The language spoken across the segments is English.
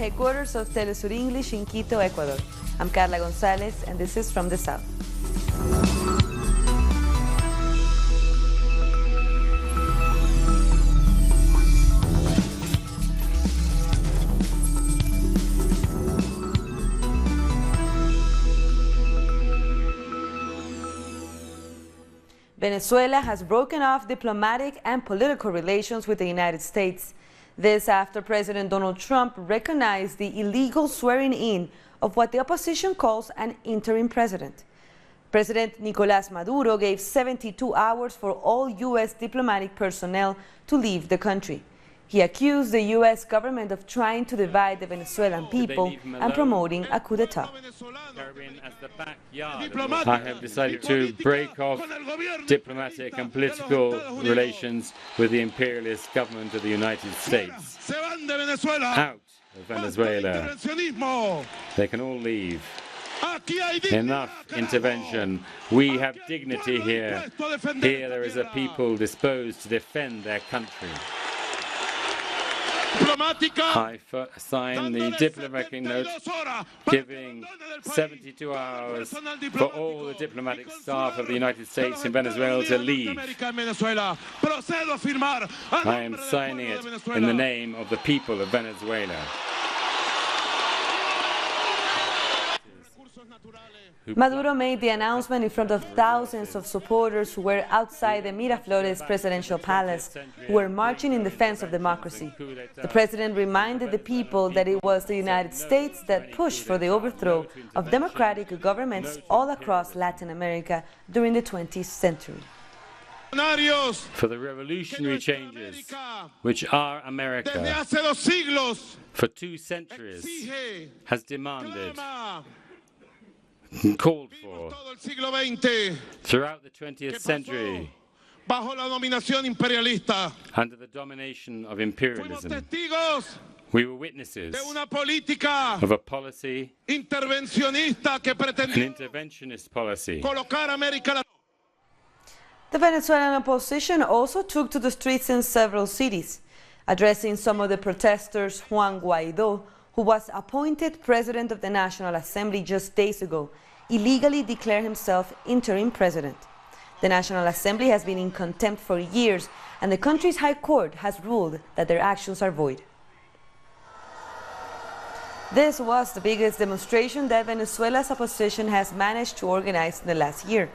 headquarters of Telesur English in Quito, Ecuador. I'm Carla Gonzalez, and this is From the South. Venezuela has broken off diplomatic and political relations with the United States. This after President Donald Trump recognized the illegal swearing in of what the opposition calls an interim president. President Nicolás Maduro gave 72 hours for all U.S. diplomatic personnel to leave the country. He accused the U.S. government of trying to divide the Venezuelan people and promoting a coup d'etat. I have decided to break off diplomatic and political relations with the imperialist government of the United States. Out of Venezuela. They can all leave. Enough intervention. We have dignity here. Here there is a people disposed to defend their country. I signed the diplomatic note giving 72 hours for all the diplomatic staff of the United States in Venezuela to leave. I am signing it in the name of the people of Venezuela. Maduro made the announcement in front of thousands of supporters who were outside the Miraflores presidential palace, who were marching in defense of democracy. The president reminded the people that it was the United States that pushed for the overthrow of democratic governments all across Latin America during the 20th century. For the revolutionary changes which our America, for 2 centuries, has demanded, called for throughout the 20th century under the domination of imperialism. We were witnesses of a policy, an interventionist policy. The Venezuelan opposition also took to the streets in several cities. Addressing some of the protesters, Juan Guaidó, who was appointed president of the National Assembly just days ago, illegally declared himself interim president. The National Assembly has been in contempt for years, and the country's high court has ruled that their actions are void. This was the biggest demonstration that Venezuela's opposition has managed to organize in the last year.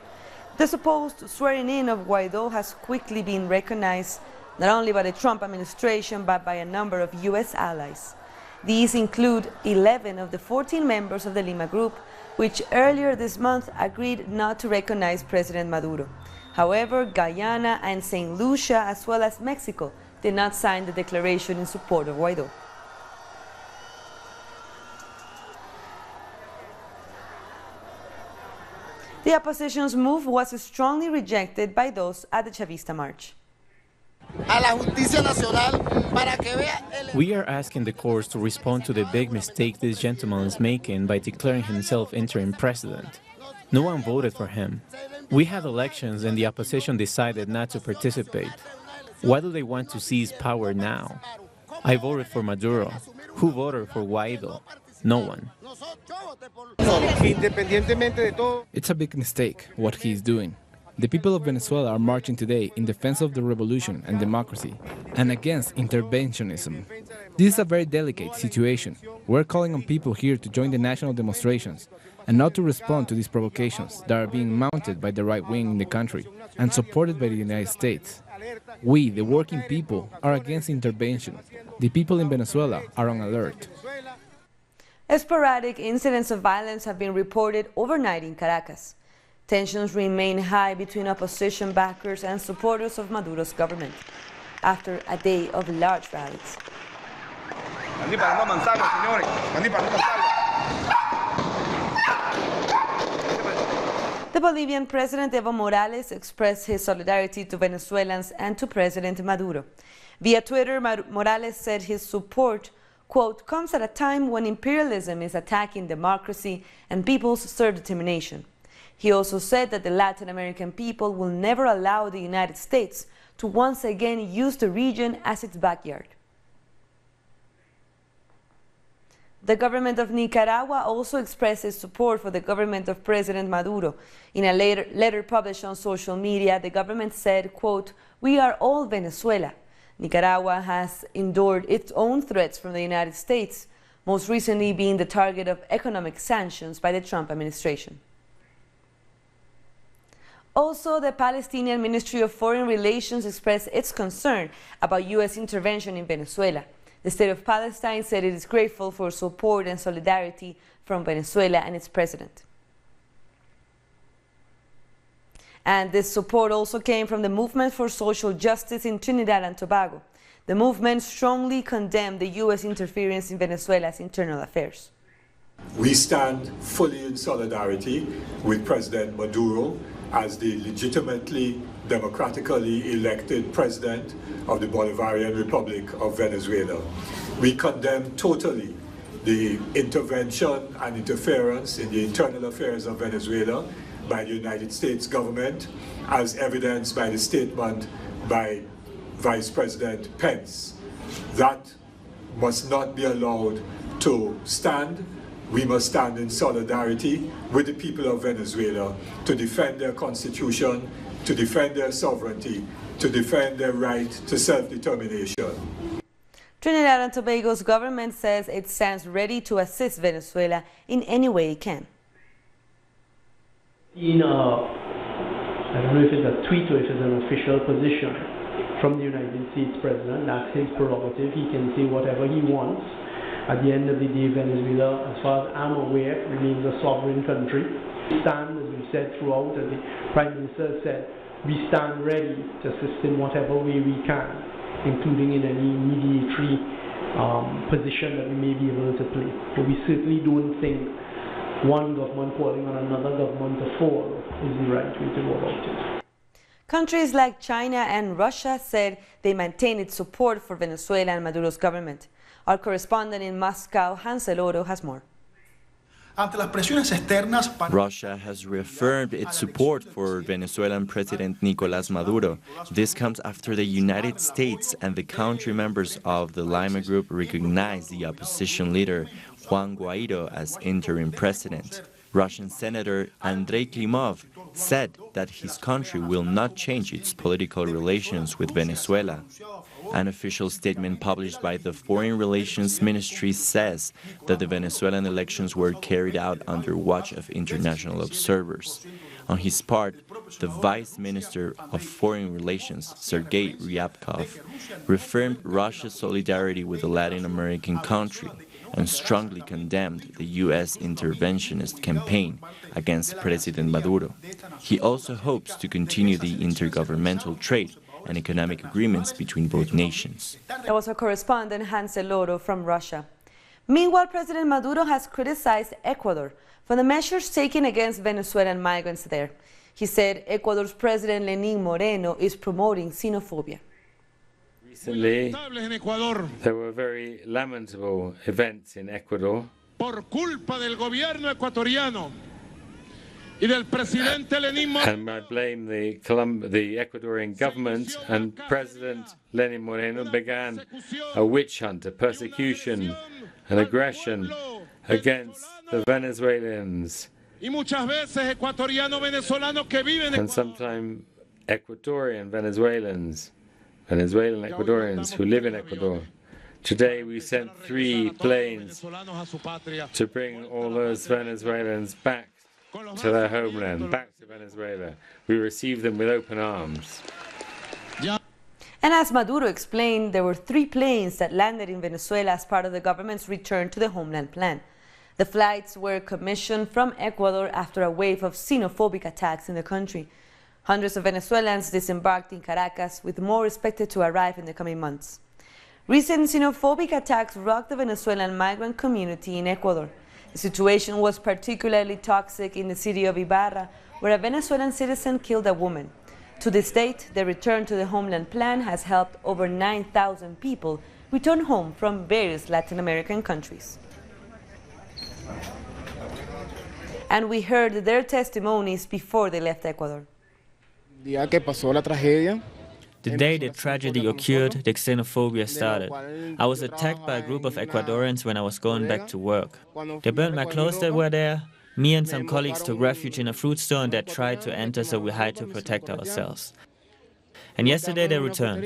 The supposed swearing in of Guaidó has quickly been recognized not only by the Trump administration but by a number of U.S. allies. These include 11 of the 14 members of the Lima Group, which earlier this month agreed not to recognize President Maduro. However, Guyana and St. Lucia, as well as Mexico, did not sign the declaration in support of Guaidó. The opposition's move was strongly rejected by those at the Chavista march. We are asking the courts to respond to the big mistake this gentleman is making by declaring himself interim president. No one voted for him. We had elections and the opposition decided not to participate. Why do they want to seize power now? I voted for Maduro. Who voted for Guaido? No one. It's a big mistake, what he's doing. The people of Venezuela are marching today in defense of the revolution and democracy, and against interventionism. This is a very delicate situation. We're calling on people here to join the national demonstrations, and not to respond to these provocations that are being mounted by the right wing in the country, and supported by the United States. We, the working people, are against intervention. The people in Venezuela are on alert. Sporadic incidents of violence have been reported overnight in Caracas. Tensions remain high between opposition backers and supporters of Maduro's government after a day of large rallies. The Bolivian President Evo Morales expressed his solidarity to Venezuelans and to President Maduro. Via Twitter, Morales said his support, quote, comes at a time when imperialism is attacking democracy and people's self-determination. He also said that the Latin American people will never allow the United States to once again use the region as its backyard. The government of Nicaragua also expresses support for the government of President Maduro. In a letter published on social media, the government said, quote, "We are all Venezuela." Nicaragua has endured its own threats from the United States, most recently being the target of economic sanctions by the Trump administration. Also, the Palestinian Ministry of Foreign Relations expressed its concern about U.S. intervention in Venezuela. The State of Palestine said it is grateful for support and solidarity from Venezuela and its president. And this support also came from the Movement for Social Justice in Trinidad and Tobago. The movement strongly condemned the U.S. interference in Venezuela's internal affairs. We stand fully in solidarity with President Maduro as the legitimately, democratically elected president of the Bolivarian Republic of Venezuela. We condemn totally the intervention and interference in the internal affairs of Venezuela by the United States government, as evidenced by the statement by Vice President Pence. That must not be allowed to stand. We must stand in solidarity with the people of Venezuela to defend their constitution, to defend their sovereignty, to defend their right to self-determination. Trinidad and Tobago's government says it stands ready to assist Venezuela in any way it can. I don't know if it's a tweet or if it's an official position from the United States President. That's his prerogative. He can say whatever he wants. At the end of the day, Venezuela, as far as I'm aware, remains a sovereign country. We stand, as we've said throughout, as the Prime Minister said, we stand ready to assist in whatever way we can, including in any mediatory position that we may be able to play. But we certainly don't think one government calling on another government to fall is the right way to go about it. Countries like China and Russia said they maintain its support for Venezuela and Maduro's government. Our correspondent in Moscow, Hansel Oro, has more. Russia has reaffirmed its support for Venezuelan President Nicolás Maduro. This comes after the United States and the country members of the Lima Group recognized the opposition leader Juan Guaido as interim president. Russian Senator Andrei Klimov said that his country will not change its political relations with Venezuela. An official statement published by the Foreign Relations Ministry says that the Venezuelan elections were carried out under watch of international observers. On his part, the Vice Minister of Foreign Relations, Sergei Ryabkov, reaffirmed Russia's solidarity with the Latin American country and strongly condemned the U.S. interventionist campaign against President Maduro. He also hopes to continue the intergovernmental trade and economic agreements between both nations. That was our correspondent Hansel Oro from Russia. Meanwhile, President Maduro has criticized Ecuador for the measures taken against Venezuelan migrants there. He said Ecuador's President Lenín Moreno is promoting xenophobia. Recently, there were very lamentable events in Ecuador. Por culpa del gobierno ecuatoriano y del presidente Lenín Moreno. And I blame the Ecuadorian government, and President Lenín Moreno began a witch hunt, a persecution, an aggression against the Venezuelans. Y muchas veces ecuatoriano venezolano que viven en And sometimes Ecuadorian Venezuelan Ecuadorians who live in Ecuador. Today we sent 3 planes to bring all those Venezuelans back to their homeland, back to Venezuela. We received them with open arms. And as Maduro explained, there were 3 planes that landed in Venezuela as part of the government's return to the homeland plan. The flights were commissioned from Ecuador after a wave of xenophobic attacks in the country. Hundreds of Venezuelans disembarked in Caracas, with more expected to arrive in the coming months. Recent xenophobic attacks rocked the Venezuelan migrant community in Ecuador. The situation was particularly toxic in the city of Ibarra, where a Venezuelan citizen killed a woman. To this date, the return to the homeland plan has helped over 9,000 people return home from various Latin American countries. And we heard their testimonies before they left Ecuador. Día que pasó la tragedia. The day the tragedy occurred, the xenophobia started. I was attacked by a group of Ecuadorians when I was going back to work. They burned my clothes that were there. Me and some colleagues took refuge in a fruit store and they tried to enter, so we had to protect ourselves. And yesterday they returned.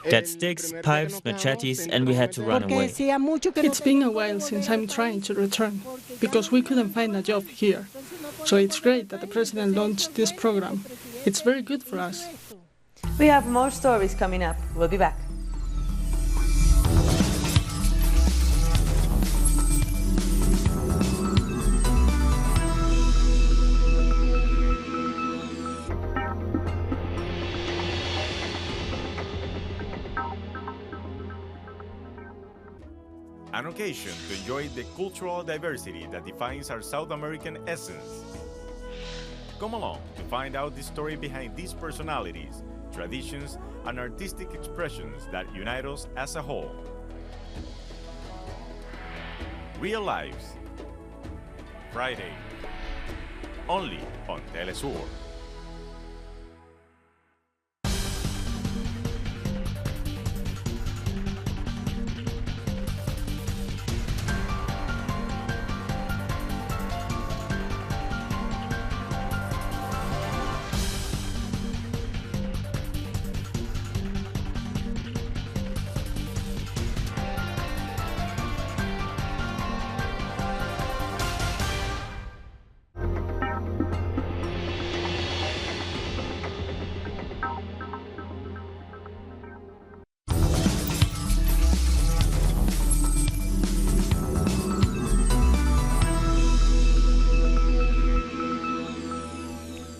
They had sticks, pipes, machetes, and we had to run away. It's been a while since I'm trying to return, because we couldn't find a job here. So it's great that the president launched this program. It's very good for us. We have more stories coming up. We'll be back. An occasion to enjoy the cultural diversity that defines our South American essence. Come along to find out the story behind these personalities, traditions, and artistic expressions that unite us as a whole. Real Lives, Friday, only on Telesur.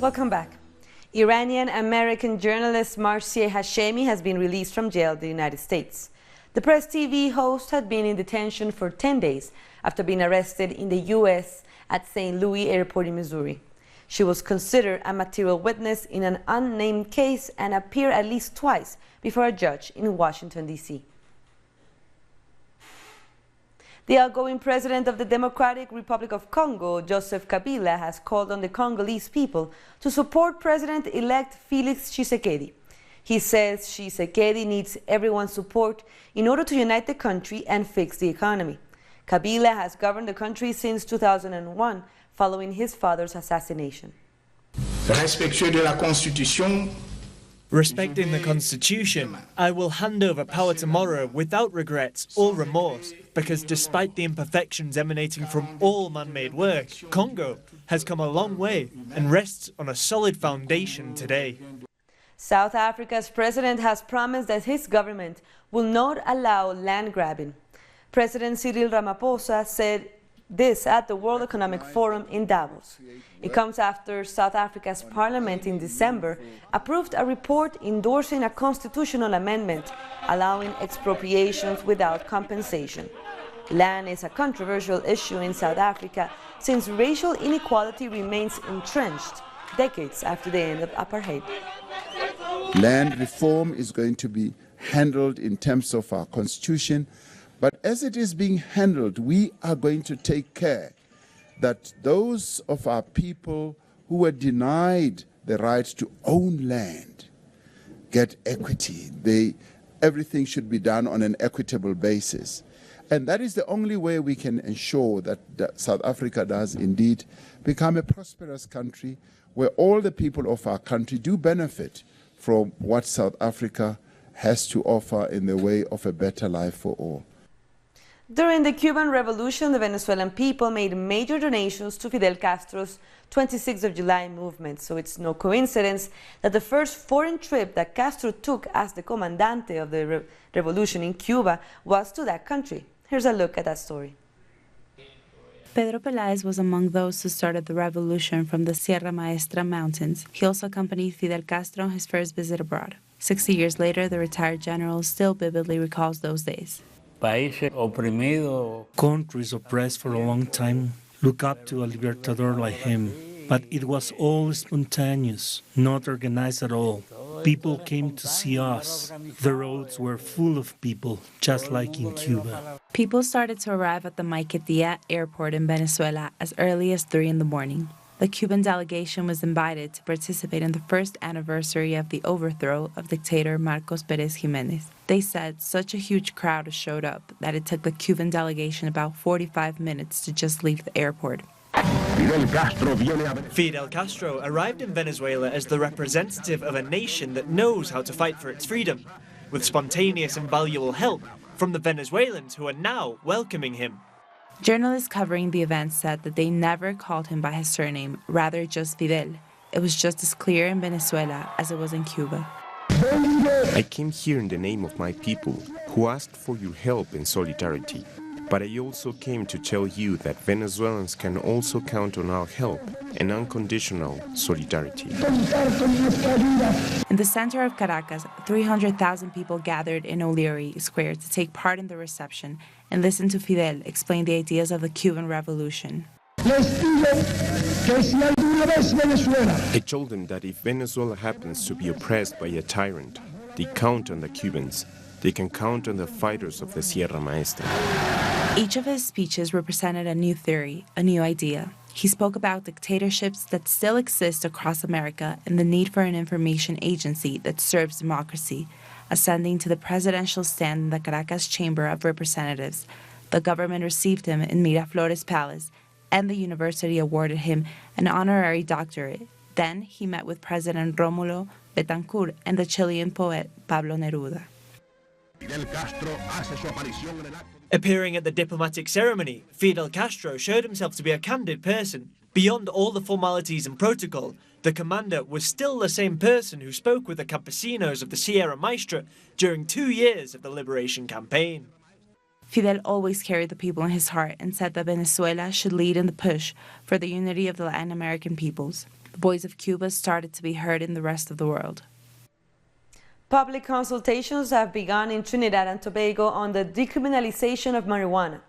Welcome back. Iranian-American journalist Marcia Hashemi has been released from jail in the United States. The Press TV host had been in detention for 10 days after being arrested in the U.S. at St. Louis Airport in Missouri. She was considered a material witness in an unnamed case and appeared at least twice before a judge in Washington, D.C. The outgoing president of the Democratic Republic of Congo, Joseph Kabila, has called on the Congolese people to support President-elect Felix Tshisekedi. He says Tshisekedi needs everyone's support in order to unite the country and fix the economy. Kabila has governed the country since 2001, following his father's assassination. Respecting the Constitution, I will hand over power tomorrow without regrets or remorse, because despite the imperfections emanating from all man-made work, Congo has come a long way and rests on a solid foundation today. South Africa's president has promised that his government will not allow land grabbing. President Cyril Ramaphosa said this at the World Economic Forum in Davos. It comes after South Africa's parliament in December approved a report endorsing a constitutional amendment allowing expropriations without compensation. Land is a controversial issue in South Africa since racial inequality remains entrenched decades after the end of apartheid. Land reform is going to be handled in terms of our constitution, but as it is being handled, we are going to take care that those of our people who were denied the right to own land get equity. Everything should be done on an equitable basis. And that is the only way we can ensure that South Africa does indeed become a prosperous country where all the people of our country do benefit from what South Africa has to offer in the way of a better life for all. During the Cuban Revolution, the Venezuelan people made major donations to Fidel Castro's 26th of July movement, so it's no coincidence that the first foreign trip that Castro took as the comandante of the revolution in Cuba was to that country. Here's a look at that story. Pedro Peláez was among those who started the revolution from the Sierra Maestra mountains. He also accompanied Fidel Castro on his first visit abroad. 60 years later, the retired general still vividly recalls those days. Countries oppressed for a long time look up to a libertador like him, but it was all spontaneous, not organized at all. People came to see us. The roads were full of people, just like in Cuba. People started to arrive at the Maiquetía airport in Venezuela as early as 3 in the morning. The Cuban delegation was invited to participate in the first anniversary of the overthrow of dictator Marcos Pérez Jiménez. They said such a huge crowd showed up that it took the Cuban delegation about 45 minutes to just leave the airport. Fidel Castro arrived in Venezuela as the representative of a nation that knows how to fight for its freedom, with spontaneous and valuable help from the Venezuelans who are now welcoming him. Journalists covering the event said that they never called him by his surname, rather just Fidel. It was just as clear in Venezuela as it was in Cuba. I came here in the name of my people, who asked for your help and solidarity. But I also came to tell you that Venezuelans can also count on our help and unconditional solidarity. In the center of Caracas, 300,000 people gathered in O'Leary Square to take part in the reception and listen to Fidel explain the ideas of the Cuban Revolution. I told them that if Venezuela happens to be oppressed by a tyrant, they count on the Cubans. They can count on the fighters of the Sierra Maestra. Each of his speeches represented a new theory, a new idea. He spoke about dictatorships that still exist across America and the need for an information agency that serves democracy. Ascending to the presidential stand in the Caracas Chamber of Representatives, the government received him in Miraflores Palace, and the university awarded him an honorary doctorate. Then he met with President Rómulo Betancourt and the Chilean poet Pablo Neruda. Appearing at the diplomatic ceremony, Fidel Castro showed himself to be a candid person. Beyond all the formalities and protocol, the commander was still the same person who spoke with the campesinos of the Sierra Maestra during 2 years of the liberation campaign. Fidel always carried the people in his heart and said that Venezuela should lead in the push for the unity of the Latin American peoples. The voice of Cuba started to be heard in the rest of the world. Public consultations have begun in Trinidad and Tobago on the decriminalization of marijuana.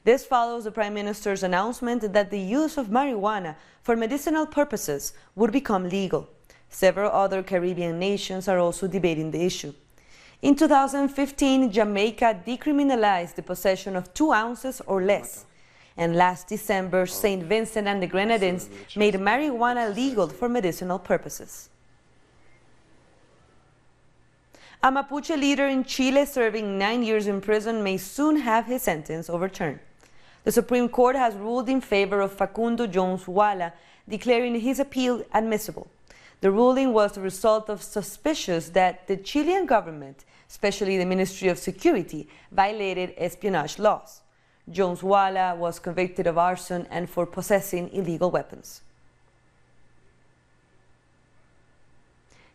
This follows the Prime Minister's announcement that the use of marijuana for medicinal purposes would become legal. Several other Caribbean nations are also debating the issue. In 2015, Jamaica decriminalized the possession of 2 ounces or less. And last December, St. Vincent and the Grenadines made marijuana legal for medicinal purposes. A Mapuche leader in Chile serving 9 years in prison may soon have his sentence overturned. The Supreme Court has ruled in favor of Facundo Jones Wala, declaring his appeal admissible. The ruling was the result of suspicions that the Chilean government, especially the Ministry of Security, violated espionage laws. Jones Wala was convicted of arson and for possessing illegal weapons.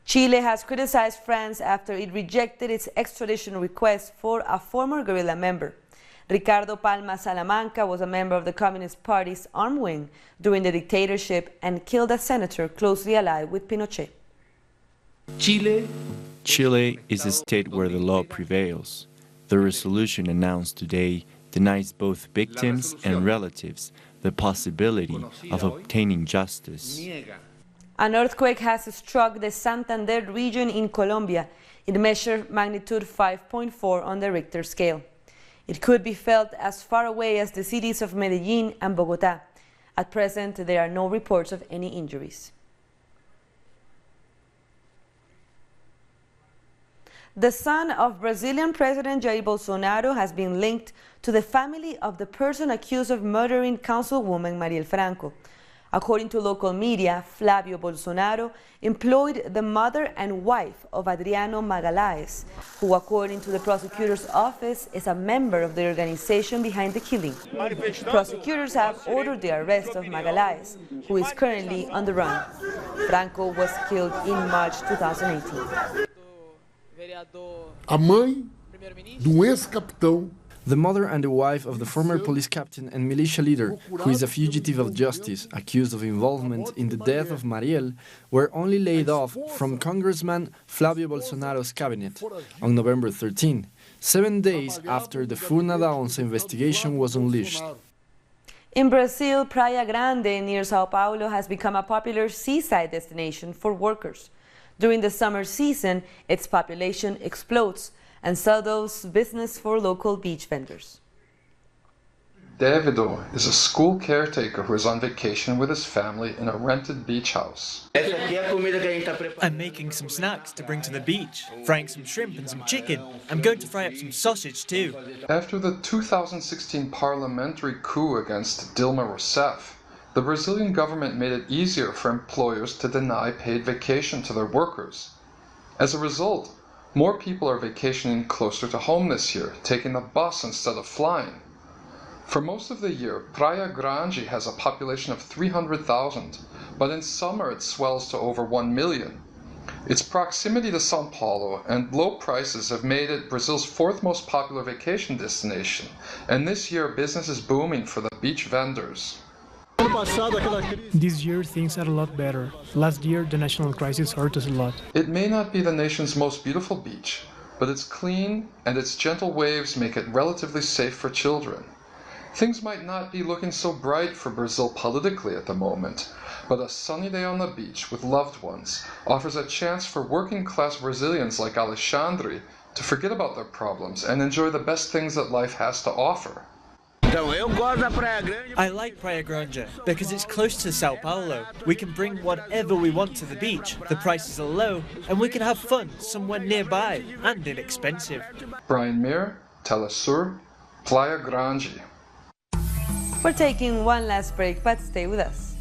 Chile has criticized France after it rejected its extradition request for a former guerrilla member. Ricardo Palma Salamanca was a member of the Communist Party's armed wing during the dictatorship and killed a senator closely allied with Pinochet. Chile is a state where the law prevails. The resolution announced today denies both victims and relatives the possibility of obtaining justice. An earthquake has struck the Santander region in Colombia. It measured magnitude 5.4 on the Richter scale. It could be felt as far away as the cities of Medellin and Bogotá. At present, there are no reports of any injuries. The son of Brazilian President Jair Bolsonaro has been linked to the family of the person accused of murdering Councilwoman Mariel Franco. According to local media, Flavio Bolsonaro employed the mother and wife of Adriano Magalhães, who, according to the prosecutor's office, is a member of the organization behind the killing. Prosecutors have ordered the arrest of Magalhães, who is currently on the run. Franco was killed in March 2018. A mãe do ex-capitão. The mother and the wife of the former police captain and militia leader, who is a fugitive of justice accused of involvement in the death of Mariel, were only laid off from Congressman Flavio Bolsonaro's cabinet on November 13, 7 days after the Furna da Onça investigation was unleashed. In Brazil, Praia Grande near Sao Paulo has become a popular seaside destination for workers. During the summer season, its population explodes, and so does business for local beach vendors. Davido is a school caretaker who is on vacation with his family in a rented beach house. I'm making some snacks to bring to the beach, frying some shrimp and some chicken. I'm going to fry up some sausage too. After the 2016 parliamentary coup against Dilma Rousseff, the Brazilian government made it easier for employers to deny paid vacation to their workers. As a result, more people are vacationing closer to home this year, taking the bus instead of flying. For most of the year, Praia Grande has a population of 300,000, but in summer it swells to over 1 million. Its proximity to São Paulo and low prices have made it Brazil's fourth most popular vacation destination, and this year business is booming for the beach vendors. This year things are a lot better. Last year the national crisis hurt us a lot. It may not be the nation's most beautiful beach, but it's clean and its gentle waves make it relatively safe for children. Things might not be looking so bright for Brazil politically at the moment, but a sunny day on the beach with loved ones offers a chance for working-class Brazilians like Alexandre to forget about their problems and enjoy the best things that life has to offer. I like Praia Grande because it's close to Sao Paulo. We can bring whatever we want to the beach, the prices are low, and we can have fun somewhere nearby and inexpensive. Brian Mir, Telesur, Praia Grande. We're taking one last break, but stay with us.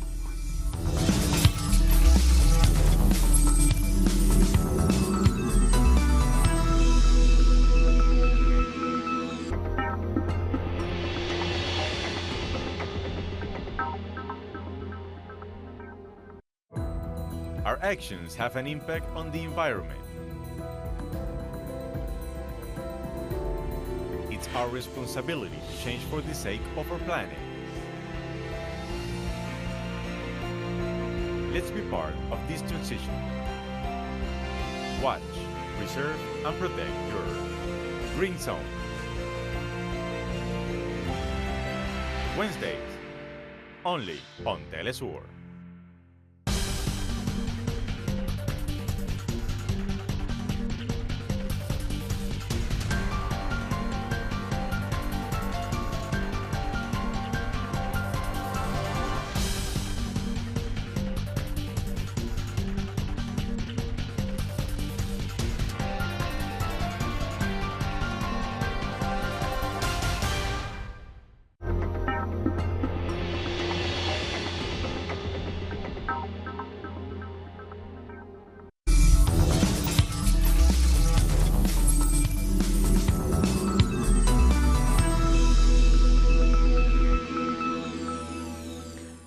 Our actions have an impact on the environment. It's our responsibility to change for the sake of our planet. Let's be part of this transition. Watch, preserve, and protect your Earth. Green Zone. Wednesdays, only on Telesur.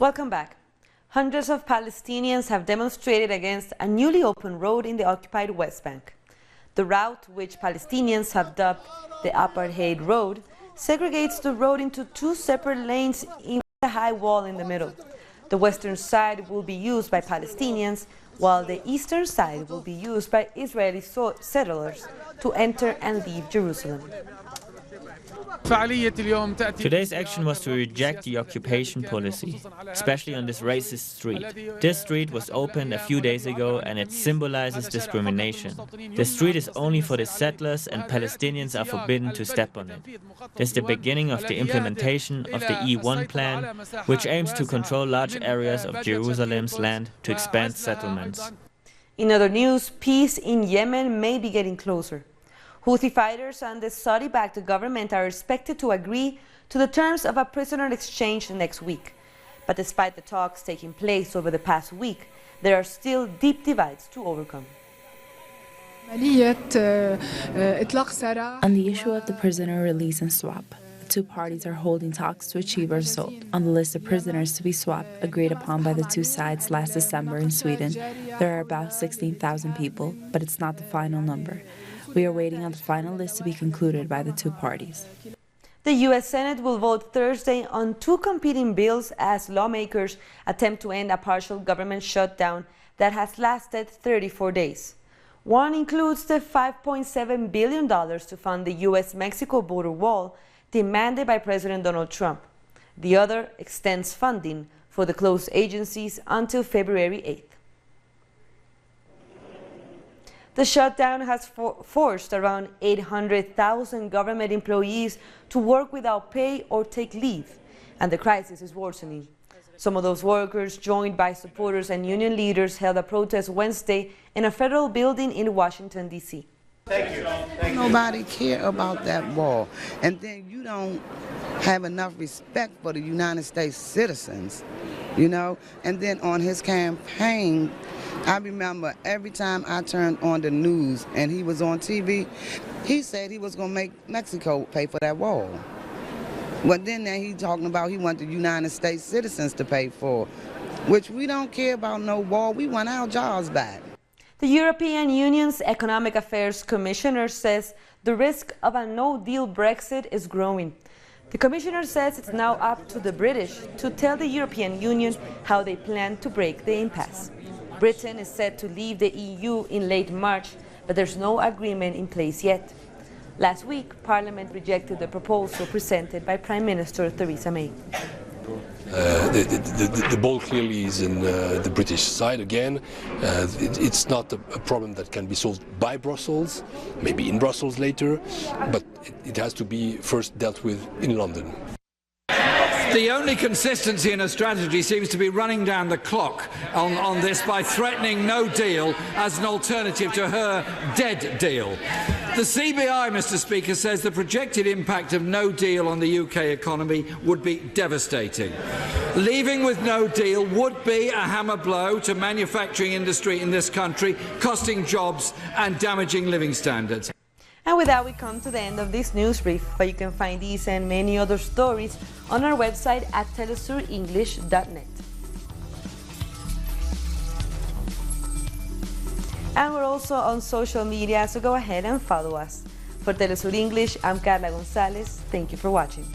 Welcome back. Hundreds of Palestinians have demonstrated against a newly opened road in the occupied West Bank. The route, which Palestinians have dubbed the Apartheid Road, segregates the road into two separate lanes with a high wall in the middle. The western side will be used by Palestinians, while the eastern side will be used by Israeli settlers to enter and leave Jerusalem. Today's action was to reject the occupation policy, especially on this racist street. This street was opened a few days ago and it symbolizes discrimination. The street is only for the settlers and Palestinians are forbidden to step on it. This is the beginning of the implementation of the E1 plan, which aims to control large areas of Jerusalem's land to expand settlements. In other news, peace in Yemen may be getting closer. Houthi fighters and the Saudi-backed government are expected to agree to the terms of a prisoner exchange next week. But despite the talks taking place over the past week, there are still deep divides to overcome. On the issue of the prisoner release and swap, the two parties are holding talks to achieve a result. On the list of prisoners to be swapped, agreed upon by the two sides last December in Sweden, there are about 16,000 people, but it's not the final number. We are waiting on the final list to be concluded by the two parties. The U.S. Senate will vote Thursday on two competing bills as lawmakers attempt to end a partial government shutdown that has lasted 34 days. One includes the $5.7 billion to fund the U.S.-Mexico border wall demanded by President Donald Trump. The other extends funding for the closed agencies until February 8th. The shutdown has forced around 800,000 government employees to work without pay or take leave, and the crisis is worsening. Some of those workers, joined by supporters and union leaders, held a protest Wednesday in a federal building in Washington, D.C. Nobody care about that wall, and then you don't have enough respect for the United States citizens, you know. And then on his campaign, I remember every time I turned on the news and he was on TV, he said he was going to make Mexico pay for that wall. But then he talking about he wanted the United States citizens to pay for, which we don't care about no wall. We want our jobs back. The European Union's Economic Affairs Commissioner says the risk of a no-deal Brexit is growing. The Commissioner says it's now up to the British to tell the European Union how they plan to break the impasse. Britain is set to leave the EU in late March, but there's no agreement in place yet. Last week, Parliament rejected the proposal presented by Prime Minister Theresa May. The ball clearly is in the British side again. It's not a problem that can be solved by Brussels, maybe in Brussels later, but it has to be first dealt with in London. The only consistency in her strategy seems to be running down the clock on this by threatening no deal as an alternative to her dead deal. The CBI, Mr. Speaker, says the projected impact of no deal on the UK economy would be devastating. Leaving with no deal would be a hammer blow to manufacturing industry in this country, costing jobs and damaging living standards. And with that, we come to the end of this news brief, but you can find these and many other stories on our website at telesurenglish.net. And we're also on social media, so go ahead and follow us. For Telesur English, I'm Carla Gonzalez. Thank you for watching.